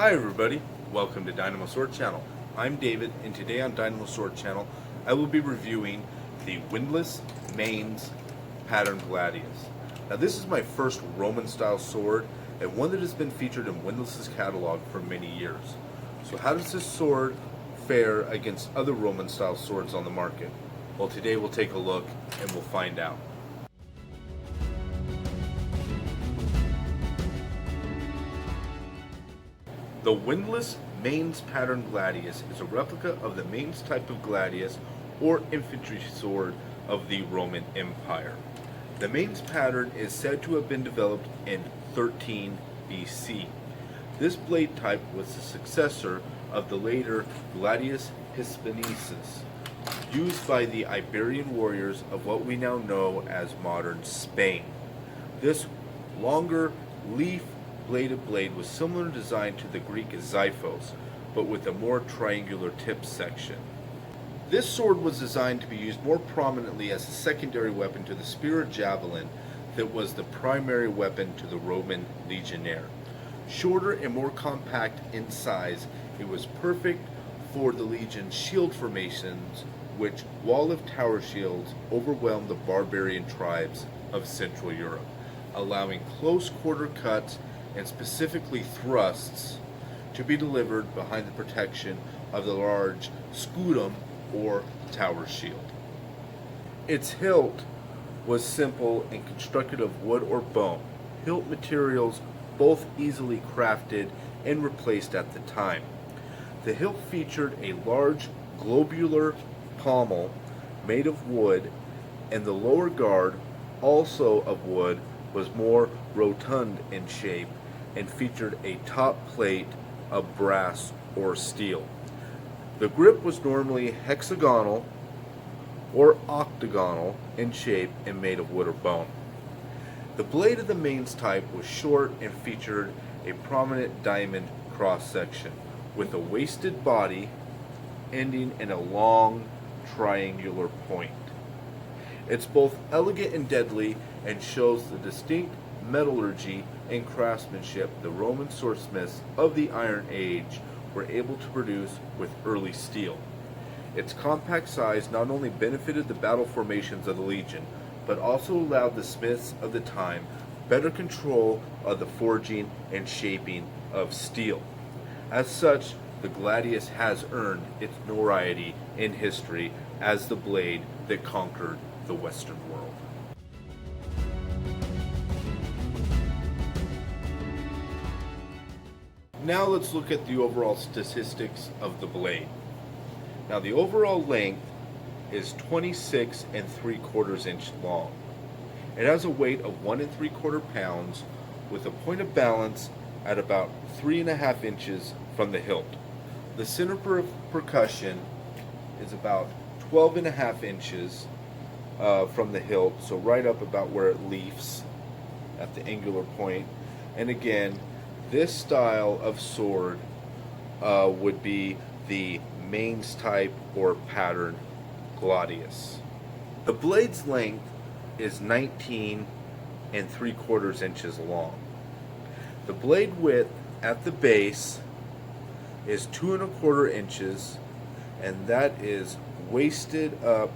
Hi everybody, welcome to Dynamo Sword Channel. I'm David, and today on Dynamo Sword Channel I will be reviewing the Windlass Mainz Pattern Gladius. Now this is my first Roman style sword, and one that has been featured in Windlass's catalog for many years. So how does this sword fare against other Roman style swords on the market? Well, today we'll take a look and we'll find out. The Windlass Mainz Pattern Gladius is a replica of the Mainz type of gladius or infantry sword of the Roman Empire. The Mainz pattern is said to have been developed in 13 BC. This blade type was the successor of the later Gladius Hispaniensis, used by the Iberian warriors of what we now know as modern Spain. This longer leaf-bladed blade was similar in design to the Greek xiphos, but with a more triangular tip section. This sword was designed to be used more prominently as a secondary weapon to the spear or javelin that was the primary weapon to the Roman legionnaire. Shorter and more compact in size, it was perfect for the legion's shield formations, which wall of tower shields overwhelmed the barbarian tribes of Central Europe, allowing close quarter cuts and specifically thrusts to be delivered behind the protection of the large scutum or tower shield. Its hilt was simple and constructed of wood or bone, hilt materials both easily crafted and replaced at the time. The hilt featured a large globular pommel made of wood, and the lower guard, also of wood, was more rotund in shape and featured a top plate of brass or steel. The grip was normally hexagonal or octagonal in shape and made of wood or bone. The blade of the Mainz type was short and featured a prominent diamond cross section with a wasted body ending in a long triangular point. It's both elegant and deadly and shows the distinct metallurgy and craftsmanship the Roman swordsmiths of the Iron Age were able to produce with early steel. Its compact size not only benefited the battle formations of the legion, but also allowed the smiths of the time better control of the forging and shaping of steel. As such, the Gladius has earned its notoriety in history as the blade that conquered the Western world. Now let's look at the overall statistics of the blade. Now the overall length is 26 3/4 inch long. It has a weight of 1 3/4 pounds with a point of balance at about 3.5 inches from the hilt. The center of percussion is about 12.5 inches from the hilt, so right up about where it leafs at the angular point. And again, this style of sword would be the Mainz type or pattern Gladius. The blade's length is 19 3/4 inches long. The blade width at the base is 2 1/4 inches, and that is wasted up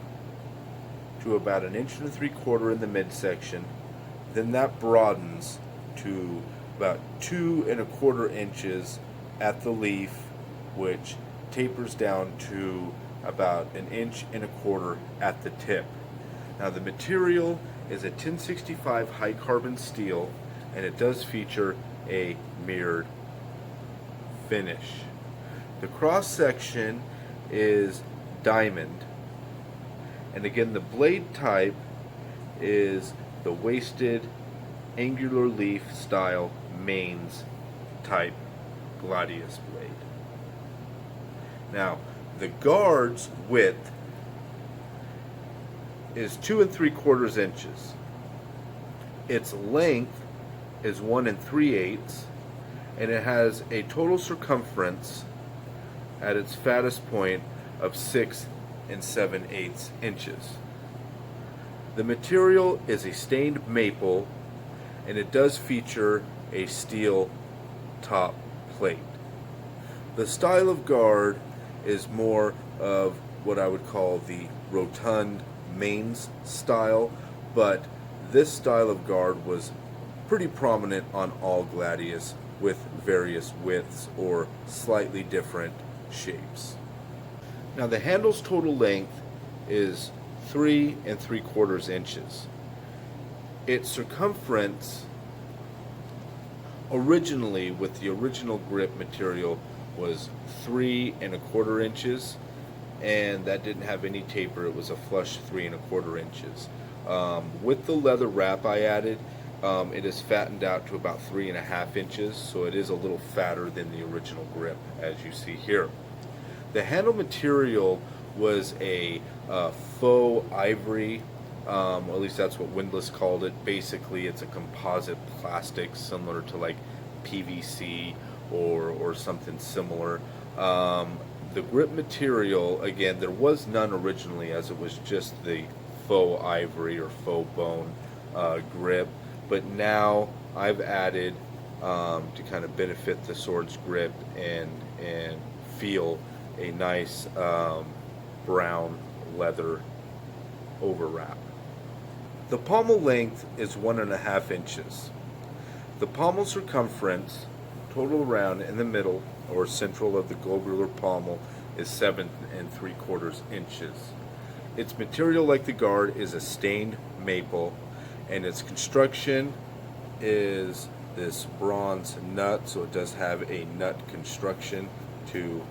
to about 1 3/4 in the midsection. Then that broadens to about 2 1/4 inches at the leaf, which tapers down to about 1 1/4 inches at the tip. Now the material is a 1065 high carbon steel, and it does feature a mirrored finish. The cross section is diamond, and again the blade type is the wasted angular leaf style Mainz type Gladius blade. Now the guard's width is 2 3/4 inches. Its length is 1 3/8, and it has a total circumference at its fattest point of 6 7/8 inches. The material is a stained maple, and it does feature a steel top plate. The style of guard is more of what I would call the rotund Mainz style, but this style of guard was pretty prominent on all Gladius with various widths or slightly different shapes. Now the handle's total length is 3 3/4 inches. Its circumference originally with the original grip material was 3 1/4 inches, and that didn't have any taper. It was a flush 3 1/4 inches. With the leather wrap I added, it is fattened out to about 3 1/2 inches, so it is a little fatter than the original grip, as you see here. The handle material was a faux ivory, or at least that's what Windlass called it. Basically, it's a composite plastic similar to like PVC or something similar. The grip material, again, there was none originally, as it was just the faux ivory or faux bone grip, but now I've added to kind of benefit the sword's grip and feel a nice brown leather overwrap. The pommel length is 1 1/2 inches. The pommel circumference, total around in the middle or central of the globular pommel, is 7 3/4 inches. Its material, like the guard, is a stained maple, and its construction is this bronze nut, so it does have a nut construction to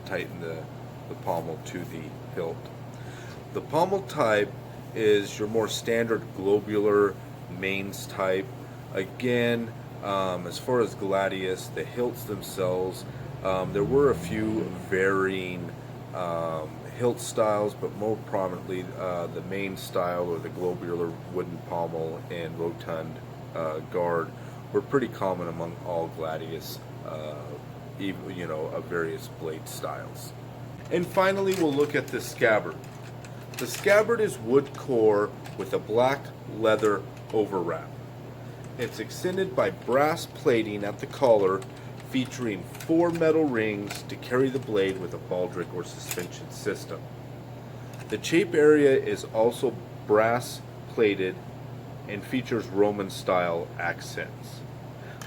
tighten the pommel to the hilt. The pommel type is your more standard globular Mainz type. Again, as far as Gladius, the hilts themselves, there were a few varying hilt styles, but more prominently the Mainz style or the globular wooden pommel and rotund guard were pretty common among all Gladius, of various blade styles. And finally, we'll look at the scabbard. The scabbard is wood core with a black leather overwrap. It's extended by brass plating at the collar, featuring 4 metal rings to carry the blade with a baldric or suspension system. The chape area is also brass plated and features Roman style accents.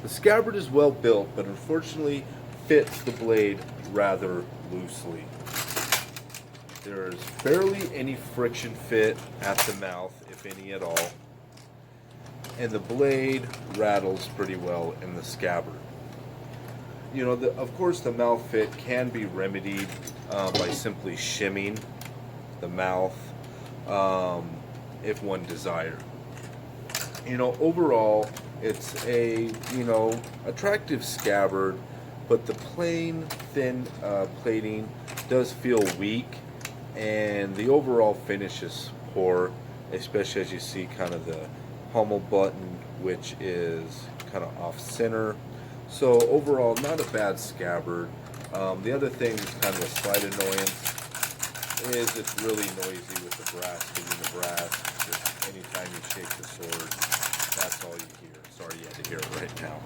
The scabbard is well built, but unfortunately fits the blade rather loosely. There is barely any friction fit at the mouth, if any at all, and the blade rattles pretty well in the scabbard. Of course, the mouth fit can be remedied by simply shimming the mouth if one desired. Overall, it's a attractive scabbard, but the plain thin plating does feel weak, and the overall finish is poor, especially as you see kind of the pommel button, which is kind of off center. So overall, not a bad scabbard. The other thing that's kind of a slight annoyance is it's really noisy with the brass hitting the brass. Just anytime you shake the sword, that's all you hear. Sorry you had to hear it right now.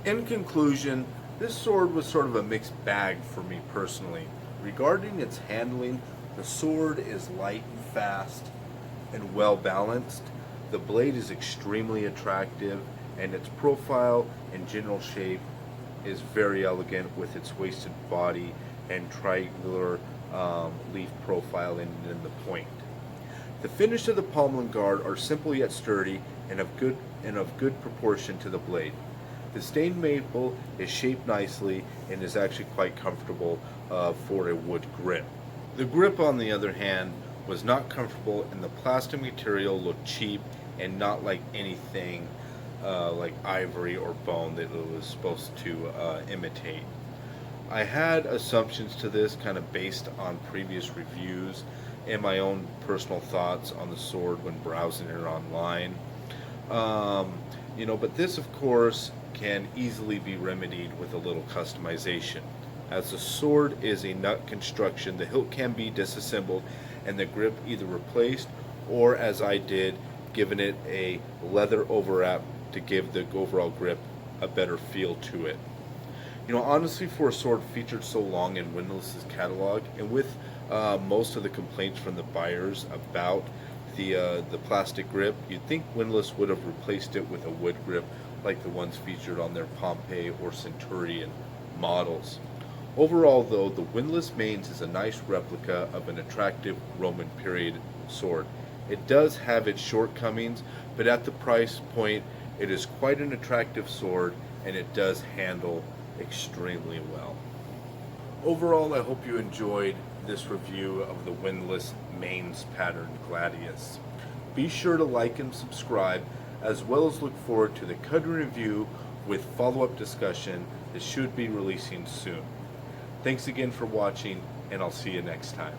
In conclusion, this sword was sort of a mixed bag for me personally. Regarding its handling, the sword is light and fast and well balanced. The blade is extremely attractive, and its profile and general shape is very elegant with its wasted body and triangular leaf profile in the point. The finish of the pommel and guard are simple yet sturdy and of good proportion to the blade. The stained maple is shaped nicely and is actually quite comfortable for a wood grip. The grip, on the other hand, was not comfortable, and the plastic material looked cheap and not like anything like ivory or bone that it was supposed to imitate. I had assumptions to this kind of based on previous reviews and my own personal thoughts on the sword when browsing it online. But this, of course, can easily be remedied with a little customization. As the sword is a nut construction, the hilt can be disassembled and the grip either replaced or, as I did, given it a leather overwrap to give the overall grip a better feel to it. Honestly, for a sword featured so long in Windlass's catalog, and with most of the complaints from the buyers about the plastic grip, you'd think Windlass would have replaced it with a wood grip like the ones featured on their Pompeii or Centurion models. Overall, though, the Windlass Mainz is a nice replica of an attractive Roman period sword. It does have its shortcomings, but at the price point, it is quite an attractive sword, and it does handle extremely well. Overall, I hope you enjoyed this review of the Windlass Mainz Pattern Gladius. Be sure to like and subscribe, as well as look forward to the cutting review with follow-up discussion that should be releasing soon. Thanks again for watching, and I'll see you next time.